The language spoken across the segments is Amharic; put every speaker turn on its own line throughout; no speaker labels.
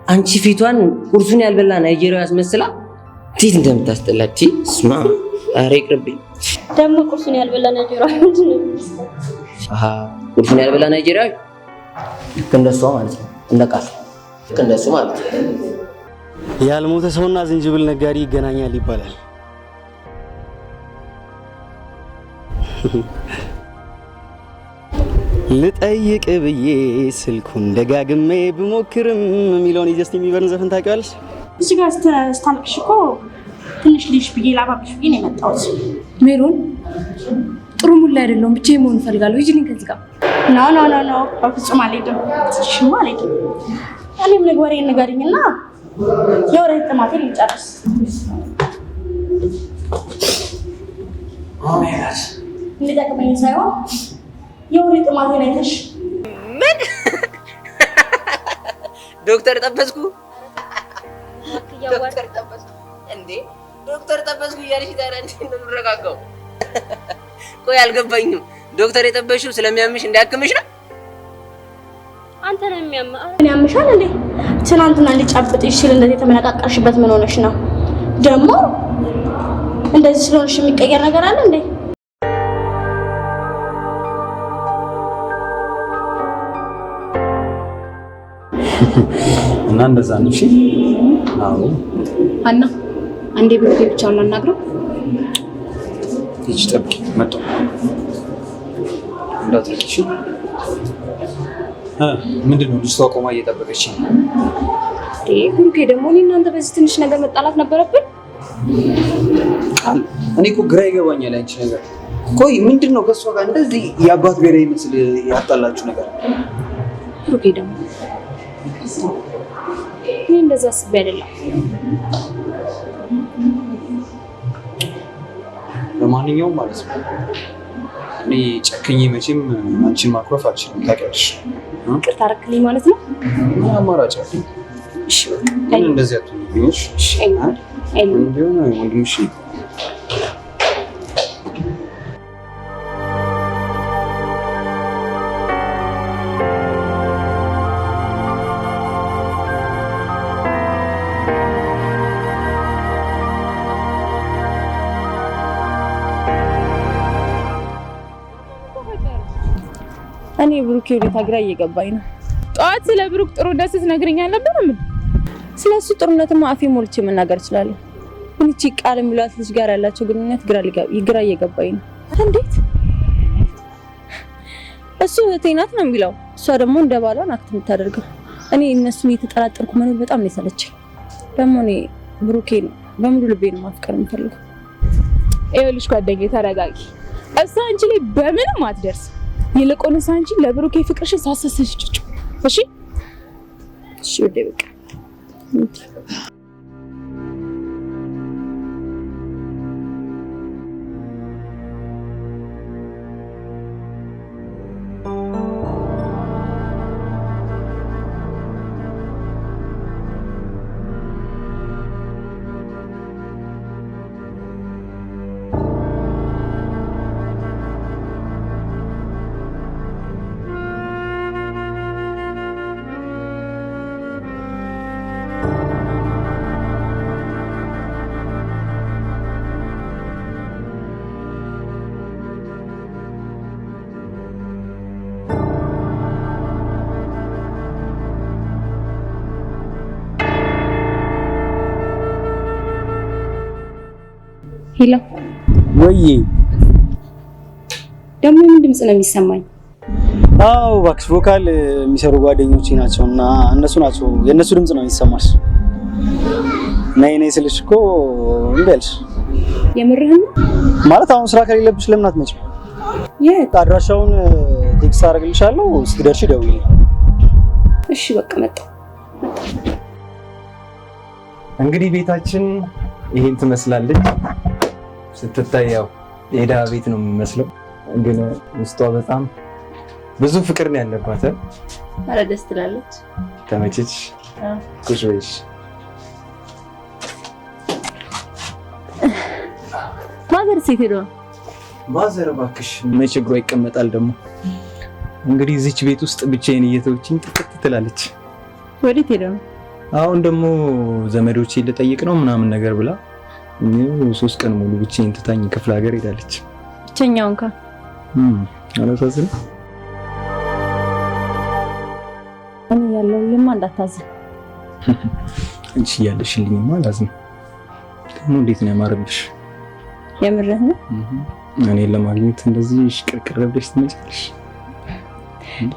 አንቺ ፊቷን ቁርሱን ያልበላ ናይጄሪያ ያስመስላ እንዴት እንደምታስጠላች ስማ። ኧረ ይቅርብኝ።
ደግሞ ቁርሱን ያልበላ ናይጄሪያ ምንድን ነው?
ቁርሱን ያልበላ ናይጄሪያ ልክ እንደሷ ማለት ነው። እንደቃል ልክ እንደሱ ማለት ነው።
ያልሞተ ሰውና ዝንጅብል ነጋዴ ይገናኛል ይባላል። ልጠይቅ ብዬ ስልኩን ደጋግሜ ብሞክርም የሚለውን የጀስቲን ቢበርን ዘፈን ታውቂዋለሽ?
እዚህ ጋር ስታለቅሽ እኮ ትንሽ ልጅ ብዬ ላባብሽ ብዬ ነው የመጣሁት።
ሜሮን ጥሩ ሙድ ላይ አይደለሁም። ብቻዬን መሆን እፈልጋለሁ። ሂጂልኝ ከዚህ ጋር።
ኖ በፍጹም አልሄድም። ሽማ አልሄድም። እኔም ወሬን ንገሪኝና የወሬ ጥማቴን ልጨርስ። እንዲጠቅመኝ ሳይሆን የወሬ ጥማቴን አይተሽ
ምን ዶክተር ጠበስኩ እንዴ? ዶክተር ጠበስኩ እያልሽ ታዲያ እንዴት ነው የምረጋጋው? ቆይ አልገባኝም። ዶክተር የጠበሽው ስለሚያምሽ እንዳያክምሽ ነው?
አንተ ነው የሚያምህ?
እኔ ያምሻል እንዴ? ትናንትና ሊጨብጥሽ ሲል እንደዚህ የተመነቃቀርሽበት ምን ሆነሽ ነው? ደግሞ እንደዚህ ስለሆነሽ የሚቀየር ነገር አለ እንዴ?
እና እንደዛ ነው። እሺ አዎ።
አና አንዴ ብሩኬ ብቻውን ላናግረው።
እሺ ጠብቂ፣ መጣሁ። እንዳትረኪሽ። ምንድን ነው ልጅቷ ቆማ እየጠበቀች ነው?
ብሩኬ ደግሞ እኔ እናንተ በዚህ ትንሽ ነገር መጣላት ነበረብን?
እኔ እኮ ግራ ይገባኛል አንቺ ነገር። ቆይ ምንድን ነው ከእሷ ጋር እንደዚህ የአባት ብሔራዊ ምስል ያጣላችሁ ነገር?
ብሩኬ ደግሞ እኔ እንደዛ አስቤ አይደለም።
ለማንኛውም ማለት ነው እኔ ጨክኜ መቼም አንቺን ማክረፍ አልችልም። ታውቂያለሽ።
ይቅርታ አደረክልኝ ማለት ነው?
ምን አማራጭ አለኝ?
እሺ
ምን እንደዚህ አትሆኝሽ? እሺ ቢሆን ወንድምሽ
እኔ ብሩኬ ሁኔታ ግራ እየገባኝ ነው። ጠዋት ስለ ብሩክ ጥሩነት ስትነግረኝ አልነበረም? ስለሱ ጥሩነትማ አፌ ሞልቼ መናገር እችላለሁ። ግን እቺ ቃል የሚሏት ልጅ ጋር ያላቸው ግንኙነት ግራ እየገባኝ ነው። እንዴት እሱ እህቴ ናት ነው የሚለው፣ እሷ ደግሞ እንደ ባሏ አክት የምታደርገው። እኔ እነሱን እየተጠራጠርኩ መኖር በጣም ነው የሰለቸኝ። ደግሞ እኔ ብሩኬን በሙሉ ልቤ ነው ማፍቀር የምፈልገው።
ይኸውልሽ ጓደኛዬ ተረጋጊ። እሷ አንቺ ላይ በምንም አትደርስ። ይልቁንስ አንቺ ለብሩኬ ፍቅርሽን ሳሰሰሽ ጭጭ። እሺ
እሺ ወደ በቃ ሄሎ
ወይ
ደግሞ ምን ድምጽ ነው የሚሰማኝ?
አዎ እባክሽ ቮካል የሚሰሩ ጓደኞቼ ናቸውና እነሱ ናቸው። የእነሱ ድምጽ ነው የሚሰማሽ። ነይ ስልሽ እኮ እምቢ አልሽ።
የምርህን
ማለት አሁን ስራ ከሌለብሽ ለምን አትመጪም?
የት?
አድራሻውን ቴክስት አደርግልሻለሁ። ስትደርሺ ደውዪልኝ።
እሺ በቃ መጣሁ።
እንግዲህ ቤታችን ይሄን ትመስላለች። ስትታይ ያው የድሃ ቤት ነው የሚመስለው፣ ግን ውስጧ በጣም ብዙ ፍቅር ነው ያለባት።
ኧረ ደስ ትላለች።
ተመቸች? ቁጭ በይሽ።
ማዘር ሴት ሄዶ
ማዘር እባክሽ መቼ እግሯ ይቀመጣል ደግሞ። እንግዲህ እዚች ቤት ውስጥ ብቻዬን እየተወችኝ ጥቅት ትላለች።
ወዴት ሄዶ ነው?
አሁን ደግሞ ዘመዶቼ ልጠይቅ ነው ምናምን ነገር ብላ 3 ቀን ሙሉ ብቻዬን ትታኝ ክፍለ ሀገር ሄዳለች።
ብቸኛውን እንኳን
አላሳዝንም።
እኔ ያለሁልማ እንዳታዝን።
አንቺ ያለሽልኝማ አላዝንም። ደግሞ እንዴት ነው ያማረብሽ?
የምርህ ነው?
እኔን ለማግኘት እንደዚህ ሽቅርቅር ብለሽ ትመጫለሽ?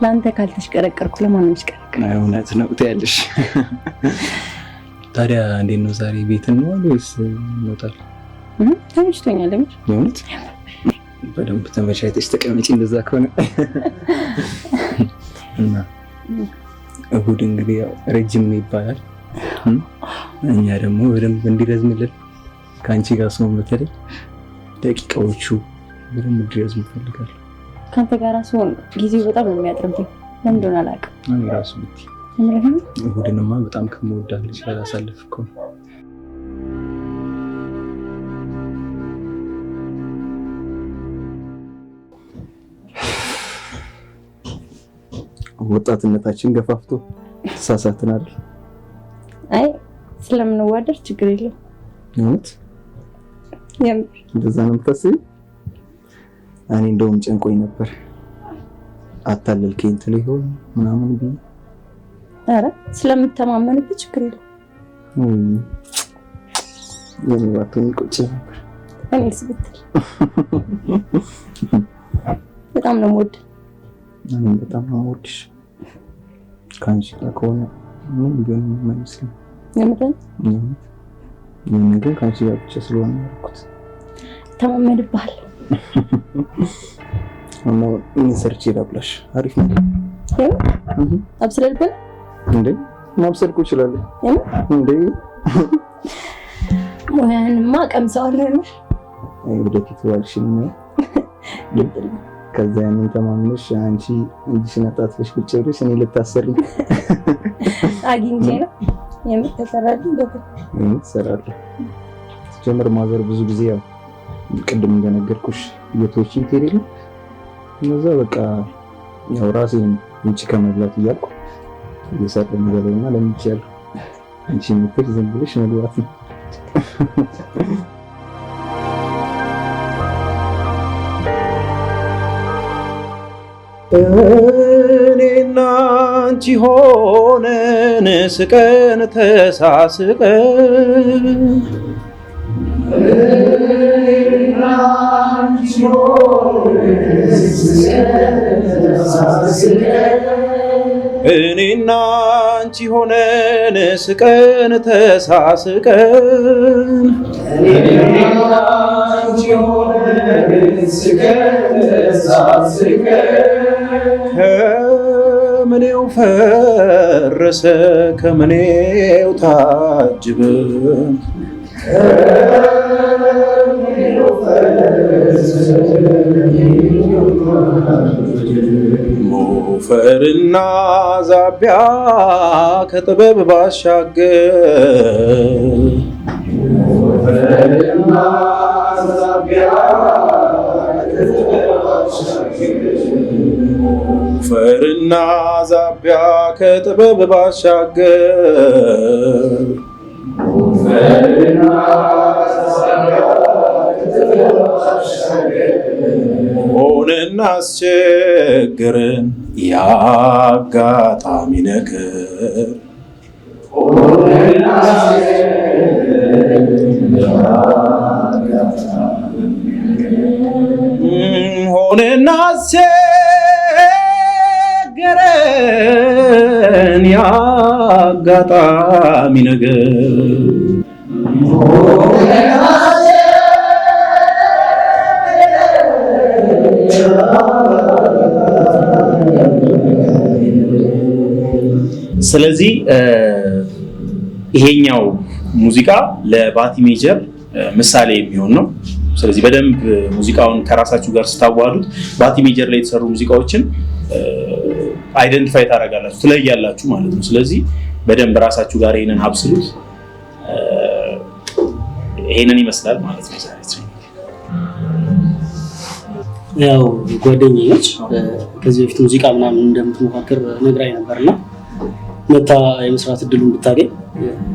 ለአንተ ካልተሽቀረቀርኩ ለማንም ሽቀረቀር።
እውነት ነው ትያለሽ። ታዲያ እንዴት ነው ዛሬ ቤት እንዋል ወይስ እንወጣለን?
ተመችቶኛል።
የእውነት በደንብ ተመቻችተሽ ተቀመጪ። እንደዛ ከሆነ እና እሑድ እንግዲህ ያው ረጅም ነው ይባላል። እኛ ደግሞ በደንብ እንዲረዝምልን ከአንቺ ጋር ስሆን በተለይ ደቂቃዎቹ በደንብ እንዲረዝሙ እፈልጋለሁ።
ከአንተ ጋር ስሆን ጊዜው በጣም ነው የሚያጥርብኝ። ለምን እንደሆነ አላውቅም።
እኔ ራሱ ብትይ እሑድንማ በጣም ከምወዳት ልጅ ጋር አሳልፍ እኮ ነው። ወጣትነታችን ገፋፍቶ ተሳሳትን አይደል?
አይ ስለምንዋደድ ችግር የለም።
እውነት እንደዛ ነው የምታስቢው? እኔ እንደውም ጨንቆኝ ነበር። አታለልከኝ ትል ይሆን ምናምን ብዬ።
ኧረ ስለምተማመንበት ችግር የለም።
የኔ ባትሆኝ ቁጭ ነበር።
እኔስ ብትል በጣም ነው የምወድህ።
እኔም በጣም ነው የምወድሽ። ከአንቺ ጋር ከሆነ ምን ቢሆን አይመስልም።
የምርን
ግን ከአንቺ ጋር ብቻ ስለሆነ ያልኩት
ተማመንብሃል።
እና ምን ሰርቼ ላብላሽ? አሪፍ ነው።
አብስለልበል
እንዴ? ማብሰል እኮ እችላለሁ እንዴ?
ሙያንማ ቀምሰዋለሁ።
ወደፊት ዋልሽኝ ነው። ከዛ ያንን ተማምነሽ አንቺ እጅሽን አጣጥፈሽ ቁጭ ብለሽ እኔ ልታሰርኝ
አግኝቼ ነው የምትሰራልኝ።
እሰራለሁ። ጀመር ማዘር ብዙ ጊዜ ያው ቅድም እንደነገርኩሽ እየተወችኝ ትሄድ የለ እነዛ በቃ ያው ራሴን ውጭ ከመብላት እያልኩ እየሰራሁ ገለውና ለምቻለሁ። አንቺ የምትል ዝም ብለሽ መግባት ነው። እኔና አንቺ ሆነን ስቀን ተሳስቀን እኔና አንቺ ሆነን ስቀን ተሳስቀን እኔና አንቺ ሆነን ስቀን ተሳስቀን እኔና አንቺ ሆነን ስቀን ተሳስቀን ከምኔው ፈረሰ ከምኔው ታጅበን ከምኔው ፈረሰ ሞፈርና ዛቢያ ከጥበብ ባሻገር ሞፈርና ዛቢያ ሞፈርና ዛቢያ ከጥበብ ባሻገር ሞፈርና ዛቢያ ከጥበብ ባሻገር ሆነና አስቸገረን የአጋጣሚ ነገር ሆነና አስቸገረን የአጋጣሚ ነገር
ስለዚህ ይሄኛው ሙዚቃ ለባቲ ሜጀር ምሳሌ የሚሆን ነው። ስለዚህ በደንብ ሙዚቃውን ከራሳችሁ ጋር ስታዋሉት ባቲ ሜጀር ላይ የተሰሩ ሙዚቃዎችን አይደንቲፋይ ታደርጋላችሁ፣ ትለያላችሁ ማለት ነው። ስለዚህ በደንብ ራሳችሁ ጋር ይሄንን አብስሉት። ይሄንን ይመስላል ማለት ነው ዛሬ
ያው ጓደኛዬ ነች። ከዚህ በፊት ሙዚቃ ምናምን እንደምትሞካከር ነግራኝ ነበርና
መታ የመስራት እድሉን ብታገኝ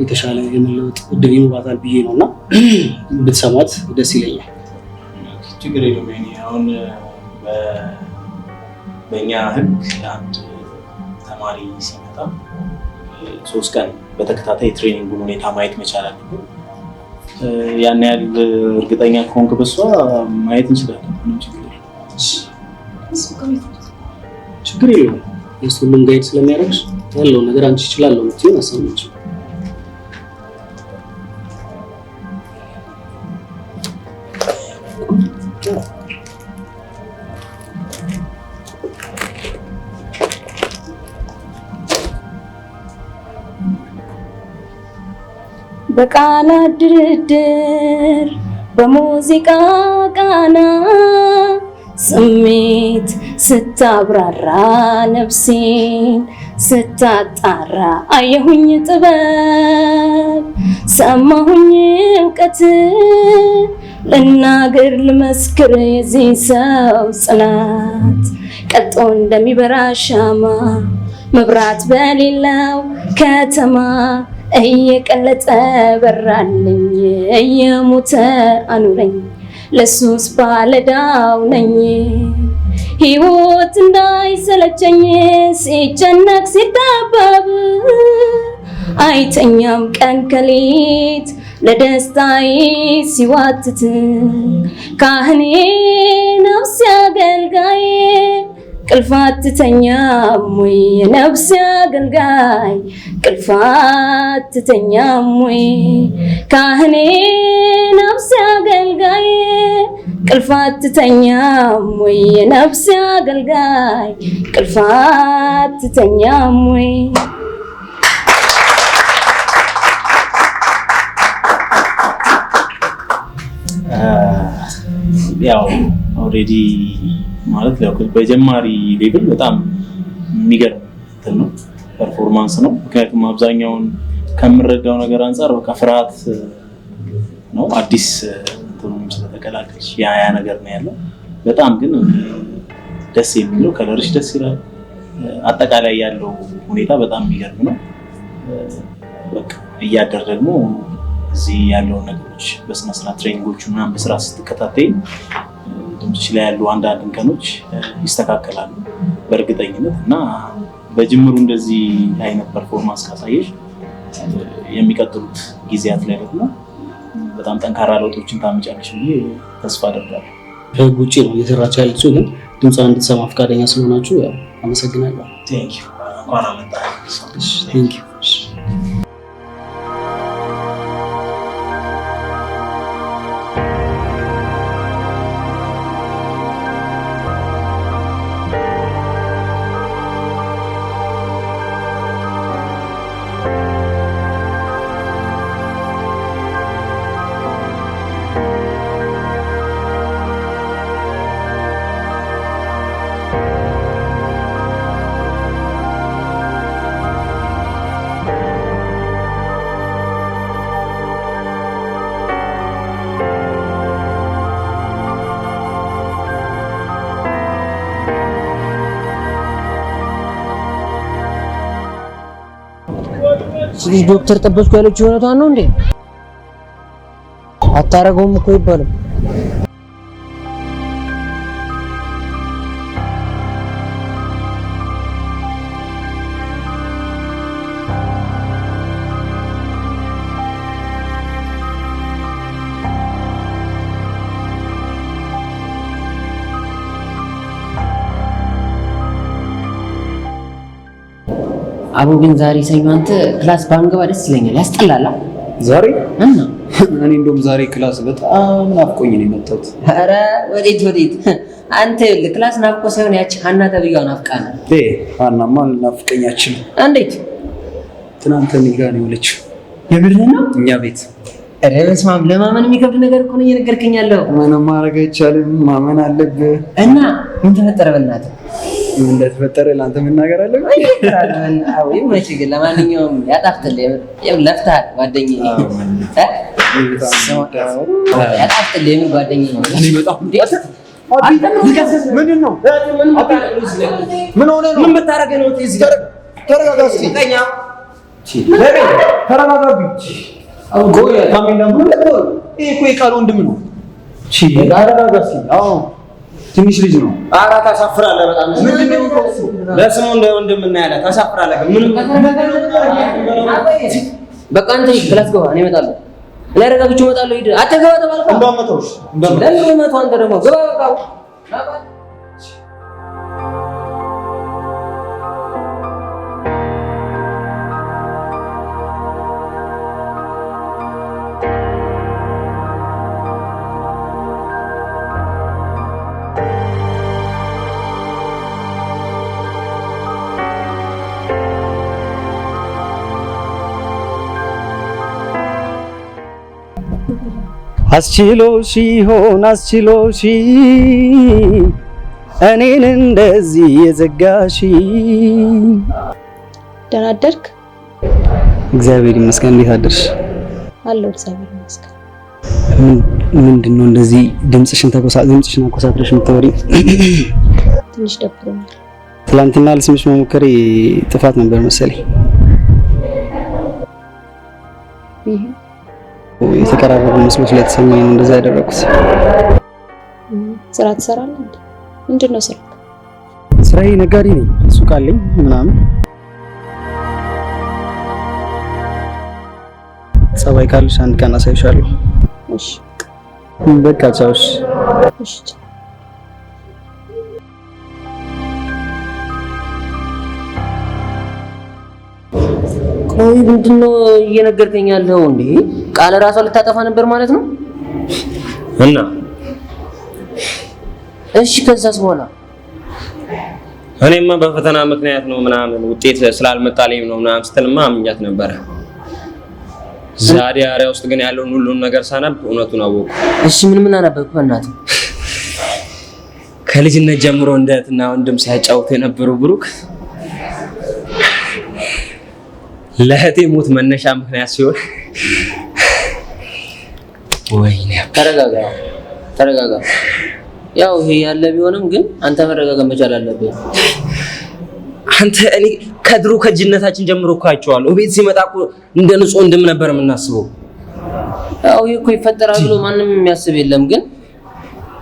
የተሻለ የመለወጥ እድል ይኖራታል ብዬ ነውና ብትሰማት ደስ ይለኛል።
ችግር የለውም። አሁን በእኛ ህግ አንድ ተማሪ ሲመጣ 3 ቀን በተከታታይ ትሬኒንጉን ሁኔታ ማየት መቻል አለበት። ያን ያህል እርግጠኛ ከሆንክ በሷ ማየት እንችላለን። ምንም
ችግር የለውም። ሁሉም ጋይድ ስለሚያደርግሽ ያለውን ነገር አንቺ ይችላለሁ የምትይውን አሳምጪ።
በቃላት ድርድር በሙዚቃ ቃና ስሜት ስታብራራ ነፍሴን ስታጣራ አየሁኝ ጥበብ ሰማሁኝ እውቀት ልናገር ልመስክር የዚህ ሰው ጽናት ቀልጦ እንደሚበራ ሻማ መብራት በሌለው ከተማ እየቀለጠ በራልኝ እየሞተ አኑረኝ ለሱስ ባለዳው ነኝ ሕይወት እንዳይሰለቸኝ ሲጨነቅ ሲጠበብ አይተኛም ቀን ከሌት ለደስታዬ ሲዋትት ካህኔ ነፍሴ አገልጋዬ ቅልፋት ትተኛም ወይ ነፍሴ አገልጋይ ቅልፋት ትተኛም ወይ ካህኔ ነፍሴ አገልጋይ ቅልፋት ትተኛም ወይ ነፍሴ አገልጋይ ቅልፋት ትተኛም ወይ
ያው ኦሬዲ ማለት ያው በጀማሪ ሌቭል በጣም የሚገርም ነው ፐርፎርማንስ ነው። ምክንያቱም አብዛኛውን ከምረዳው ነገር አንፃር በቃ ፍርሃት ነው አዲስ እንትኑም ስለተቀላቀልሽ ያ ነገር ነው ያለው። በጣም ግን ደስ የሚለው ከለርሽ ደስ ይላል። አጠቃላይ ያለው ሁኔታ በጣም የሚገርም ነው። በቃ እያደር ደግሞ እዚህ ያለው ነገሮች በስነ ስርዓት ትሬኒንጎቹ ምናምን በስርዓት ስትከታተይ ድምፅሽ ላይ ያሉ አንዳንድ እንከኖች ይስተካከላሉ በእርግጠኝነት እና በጅምሩ እንደዚህ አይነት ፐርፎርማንስ ካሳየሽ የሚቀጥሉት ጊዜያት ላይ ደግሞ በጣም ጠንካራ ለውጦችን ታመጫለሽ ብዬ ተስፋ አደርጋለሁ።
ከህግ ውጭ ነው እየሰራች ያለችው፣ ግን ድምጿን እንድትሰማ ፈቃደኛ ስለሆናችሁ ያው አመሰግናለሁ።
ቴንክ ዩ እንኳን አመጣሽ።
ቴንክ ዩ።
ልጅ ዶክተር ጠበስኩ ያለችው እውነቷን ነው እንዴ? አታረገውም እኮ ይባላል።
አቡ ግን ዛሬ ሰኞ አንተ ክላስ ባንገባ ደስ ይለኛል። ያስጠላል
ዛሬ
እና
እኔ እንደውም ዛሬ ክላስ በጣም ናፍቆኝ ነው የመጣሁት።
ኧረ ወዴት አንተ ክላስ ናፍቆ ሳይሆን ያቺ ሀና ተብያው ናፍቃና
ሀናማ ናፍቀኝ አችልም።
እንዴት
ትናንት እኔ ጋር ነው የዋለችው።
የምርህን ነው?
እኛ ቤት።
ኧረ በስመ አብ ለማመን የሚከብድ ነገር እኮ ነው እየነገርከኝ ያለው።
ምንም ማድረግ አይቻልም፣ ማመን አለብህ።
እና ምን ተፈጠረ? በእናትህ
ምን እንደተፈጠረ ለአንተ መናገር አለብህ?
አዎ ይመችህ። ግን ለማንኛውም ያጣፍጥልህ፣ ለፍተሃል ጓደኛዬ። ያጣፍጥልህ የምን ጓደኛዬ ነው?
እኔ በጣም
ምንድን ነው? ምን ሆነህ ነው? ምን ብታረገህ ነው እዚህ ጋር
ተረጋጋ እስኪ። ተረጋጋ። ቆይ ካሜላ ምን ነው? ይሄ እኮ የቃል ወንድም ነው። ተረጋጋ እስኪ። አዎ ትንሽ ልጅ ነው። ኧረ ታሳፍራለህ በጣም። ምንድን ነው ለስሙ እንደ ወንድም እና ያለ ታሳፍራለህ። ምንም
በቃ አንተ ክላስ ገባ፣ እኔ እመጣለሁ። እኔ አረጋግጬ እመጣለሁ። ሂድ አትገባ ተባልኩ።
እንዳመጣውሽ
ለምን መቶ አንተ ደግሞ ገባ በቃ
አስችሎሽ ይሆን አስችሎሽ እኔን እንደዚህ የዘጋሽ።
ደህና አደርክ?
እግዚአብሔር ይመስገን። እንዴት አደርሽ?
አለሁ እግዚአብሔር ይመስገን።
ምንድነው እንደዚህ ድምፅሽን አኮሳትረሽ የምታወሪ?
ትንሽ ደብሮኛል።
ትላንትና ልስምሽ መሞከሬ ጥፋት ነበር መሰለኝ። የተቀራረበ መስሎሽ ስለተሰማኝ ነው እንደዛ ያደረኩት።
ስራ ትሰራለህ እንዴ? ምንድነው ስራ?
ስራዬ ነጋዴ ነኝ። ሱቅ አለኝ ምናምን። ጸባይ ካልሽ አንድ ቀን አሳይሻለሁ።
እሺ
በቃ ቻውሽ።
እሺ
ቆይ ምንድነው እየነገርከኝ ያለው እንዴ? ቃል ራሷ ልታጠፋ ነበር ማለት ነው?
እና
እሺ ከዛስ በኋላ?
እኔማ በፈተና ምክንያት ነው ምናምን ውጤት ስላልመጣልኝ ነው ምናምን ስትልማ አምኛት ነበረ። ዛሬ አሪያ ውስጥ ግን ያለውን ሁሉን ነገር ሳነብ እውነቱን አወኩ።
እሺ ምን አነበብክ በእናትህ?
ከልጅነት ጀምሮ እንደ እህትና ወንድም ሲያጫውት የነበረው ብሩክ ለእህቴ ሞት መነሻ ምክንያት ሲሆን፣ ወይኔ
ተረጋጋ። ያው ይሄ ያለ ቢሆንም ግን አንተ መረጋጋት መቻል አለብህ።
አንተ እኔ ከድሮ ከጅነታችን ጀምሮ እኮ አይቼዋለሁ። ቤት ሲመጣ እኮ እንደ ንጹህ ወንድም ነበር የምናስበው።
ያው ይሄ እኮ ይፈጠራል ብሎ ማንም የሚያስብ የለም፣ ግን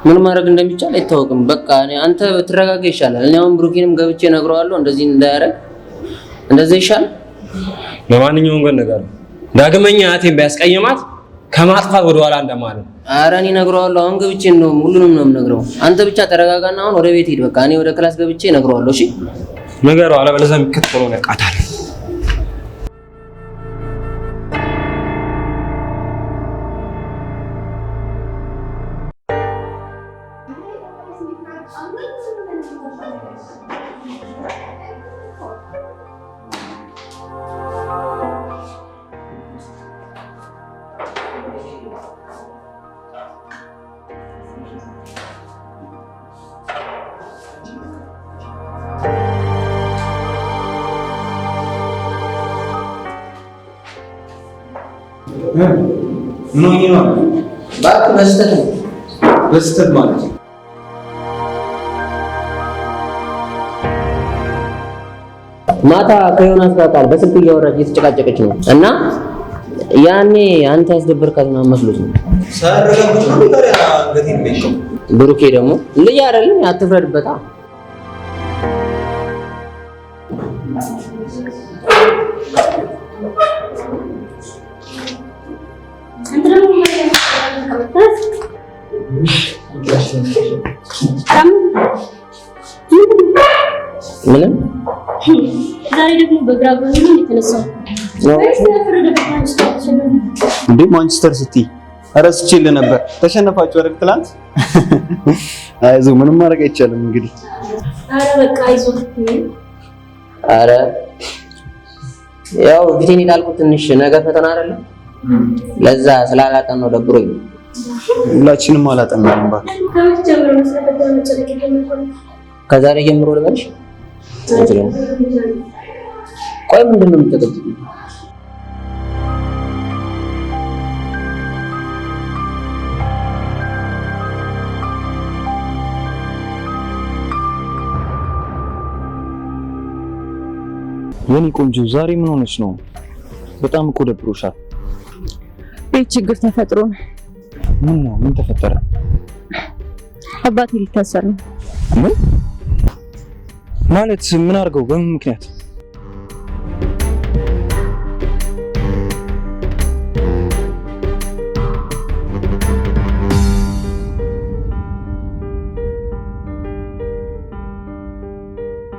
ምን ማድረግ እንደሚቻል አይታወቅም። በቃ አንተ ትረጋጋ ይሻላል። እኔ አሁን ብሩኬንም ገብቼ እነግረዋለሁ እንደዚህ እንዳያረግ፣ እንደዚህ ይሻል።
ለማንኛውም ግን ነገር ዳግመኛ እህቴን ቢያስቀይማት ከማጥፋት ወደ ኋላ እንደማለት።
ኧረ እኔ እነግረዋለሁ። አሁን ገብቼ ነው ሁሉንም ነው የምነግረው። አንተ ብቻ ተረጋጋና አሁን ወደ ቤት ሂድ። በቃ እኔ ወደ ክላስ ገብቼ እነግረዋለሁ። እሺ
ነገሩ አለበለዚያ የሚከተለው ነቃታል።
ምን ሆኜ ነው?
እባክህ
በስተት ማለት
ማታ ከዮናስ ጋር ቃል በስልክ እያወራች እየተጨቃጨቀች ነው እና ያኔ አንተ ያስደበርካት ነው መስሎት ነው።
ሳረጋግጥ ነው ታዲያ አንገቴን በይቀው።
ብሩኬ ደግሞ ልጅ አይደለም አትፍረድበታ። ምንም
ዛሬ ደግሞ በግራ ጎን ነው የተነሳው።
እንዴ ማንቸስተር ሲቲ ረስቼልህ ነበር። ተሸነፋችሁ አይደል ትላንት? አይዞህ ምንም ማድረግ አይቻልም እንግዲህ።
አረ በቃ አይዞህ።
አረ ያው ፊቴን የጣልኩት ትንሽ ነገ ፈተና አይደለም ለዛ ስላላጠን ነው ደብሮኝ።
ሁላችንም አላጠናንም እባክህ።
ከዛሬ ጀምሮ ልበልሽ። ቆይ ምንድን ነው የምትጠብቂው?
የኔ ቆንጆ ዛሬ ምን ሆነች ነው? በጣም እኮ ደብሮሻል።
ቤት ችግር ተፈጥሮ ነው።
ምን ነው? ምን ተፈጠረ?
አባቴ ሊታሰር ነው።
ምን ማለት? ምን አድርገው? በምን ምክንያት?